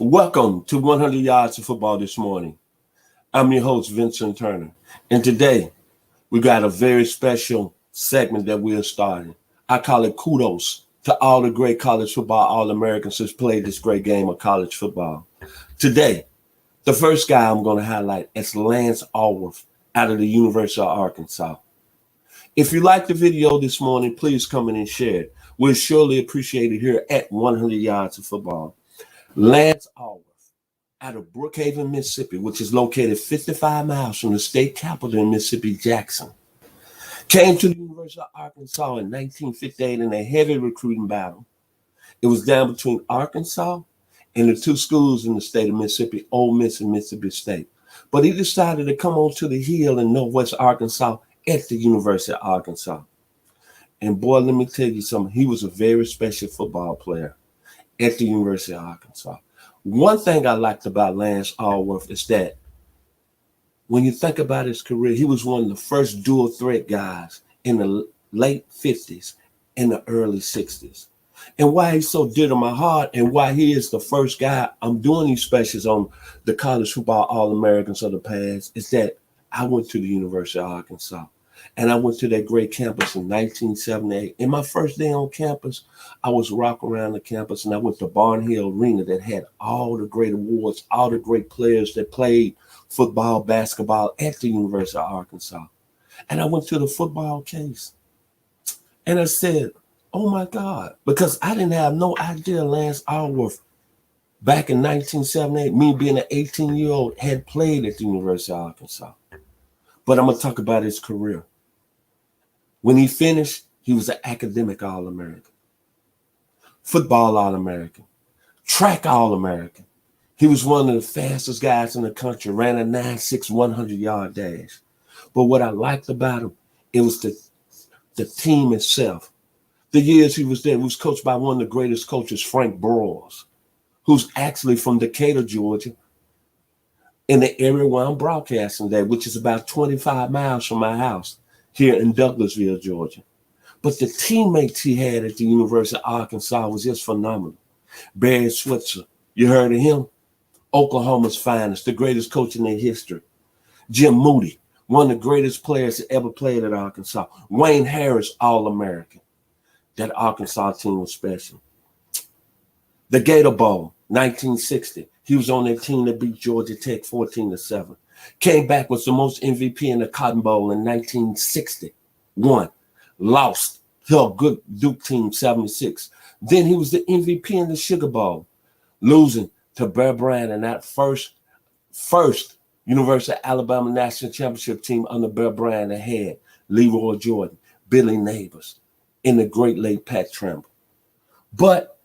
Welcome to 100 Yards of Football this morning. I'm your host, Vincent Turner. And today, we got a very special segment that we're starting. I call it kudos to all the great college football All-Americans who's played this great game of college football. Today, the first guy I'm going to highlight is Lance Alworth out of the University of Arkansas. If you like the video this morning, please come in and share it. We'll surely appreciate it here at 100 Yards of Football. Lance Alworth out of Brookhaven, Mississippi, which is located 55 miles from the state capital in Mississippi, Jackson, came to the University of Arkansas in 1958 in a heavy recruiting battle. It was down between Arkansas and the two schools in the state of Mississippi, Ole Miss and Mississippi State. But he decided to come on to the hill in Northwest Arkansas at the University of Arkansas. And boy, let me tell you something. He was a very special football player at the University of Arkansas. One thing I liked about Lance Alworth is that when you think about his career, he was one of the first dual threat guys in the late 50s and the early 60s. And why he's so dear to my heart and why he is the first guy I'm doing these specials on the college football All-Americans of the past is that I went to the University of Arkansas. And I went to that great campus in 1978. And my first day on campus, I was rocking around the campus and I went to Barnhill Arena that had all the great awards, all the great players that played football, basketball at the University of Arkansas. And I went to the football case. And I said, oh my God, because I didn't have no idea Lance Alworth back in 1978, me being an 18-year-old, had played at the University of Arkansas. But I'm going to talk about his career. When he finished, he was an academic All-American, football All-American, track All-American. He was one of the fastest guys in the country, ran a 9.6 100-yard dash. But what I liked about him, it was the team itself. The years he was there, he was coached by one of the greatest coaches, Frank Broyles, who's actually from Decatur, Georgia, in the area where I'm broadcasting there, which is about 25 miles from my house here in Douglasville, Georgia. But the teammates he had at the University of Arkansas was just phenomenal. Barry Switzer, you heard of him? Oklahoma's finest, the greatest coach in their history. Jim Moody, one of the greatest players that ever played at Arkansas. Wayne Harris, All-American. That Arkansas team was special. The Gator Bowl, 1960. He was on that team that beat Georgia Tech 14-7. Came back with the most MVP in the Cotton Bowl in 1961. Lost to a good Duke team 76. Then he was the MVP in the Sugar Bowl, losing to Bear Bryant in that first University of Alabama National Championship team under Bear Bryant that had Leroy Jordan, Billy Neighbors, and the great late Pat Trimble. But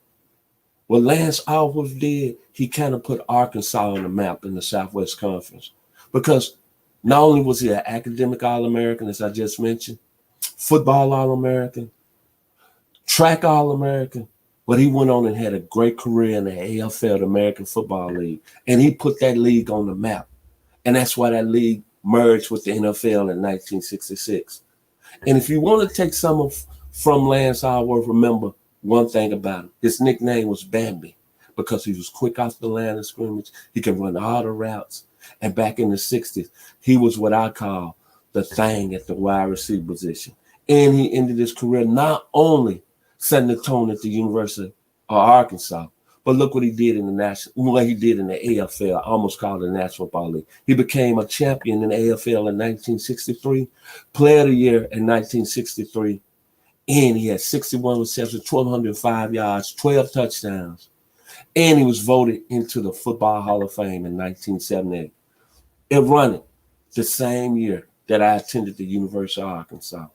what Lance Alworth did, he kind of put Arkansas on the map in the Southwest Conference. Because not only was he an academic All-American, as I just mentioned, football All-American, track All-American, but he went on and had a great career in the AFL, the American Football League. And he put that league on the map. And that's why that league merged with the NFL in 1966. And if you want to take some from Lance Alworth, remember one thing about him. His nickname was Bambi because he was quick off the line of scrimmage. He could run all the routes. And back in the 60s, he was what I call the thing at the wide receiver position. And he ended his career not only setting the tone at the University of Arkansas, but look what he did in the AFL, almost called the National Football League. He became a champion in the AFL in 1963, Player of the Year in 1963, and he had 61 receptions, 1,205 yards, 12 touchdowns. And he was voted into the Football Hall of Fame in 1978. It running the same year that I attended the University of Arkansas.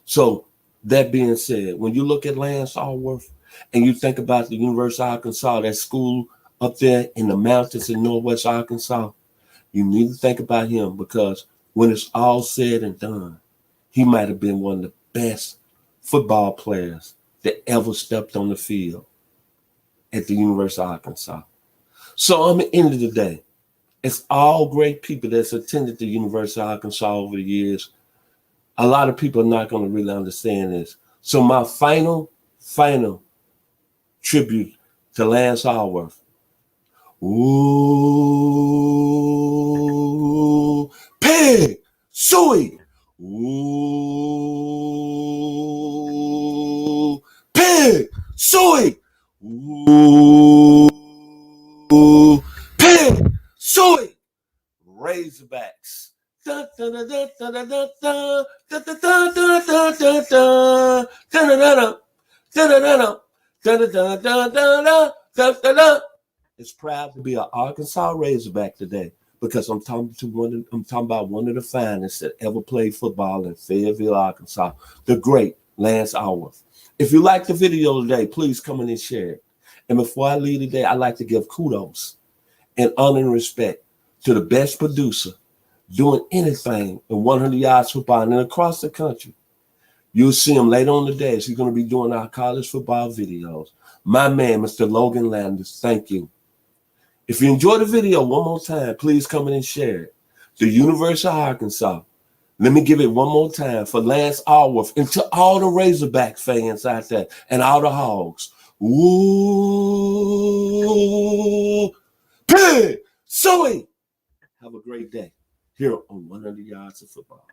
So that being said, when you look at Lance Alworth and you think about the University of Arkansas, that school up there in the mountains in Northwest Arkansas, you need to think about him because when it's all said and done, he might have been one of the best football players that ever stepped on the field at the University of Arkansas. So at the end of the day, it's all great people that's attended the University of Arkansas over the years. A lot of people are not going to really understand this. So my final tribute to Lance Alworth Ooh, pig, suey. Ooh, pig, suey. Ooh, pig, suey. Razorbacks. Dun, dun, dun, dun, dun, dun, dun, dun, dun, dun, dun, dun, dun, dun, dun, dun, dun, dun, dun. It's proud to be an Arkansas Razorback today because I'm talking about one of the finest that ever played football in Fayetteville, Arkansas, the great Lance Alworth. If you like the video today, please come in and share it. And before I leave today, I'd like to give kudos and honor and respect to the best producer doing anything in 100 yards football and across the country. You'll see him later on the day. He's going to be doing our college football videos. My man, Mr. Logan Landers, thank you. If you enjoyed the video one more time, please come in and share it. The University of Arkansas. Let me give it one more time for Lance Alworth and to all the Razorback fans out there and all the Hogs. Ooh, pig, suey. Have a great day here on 100 Yards of Football.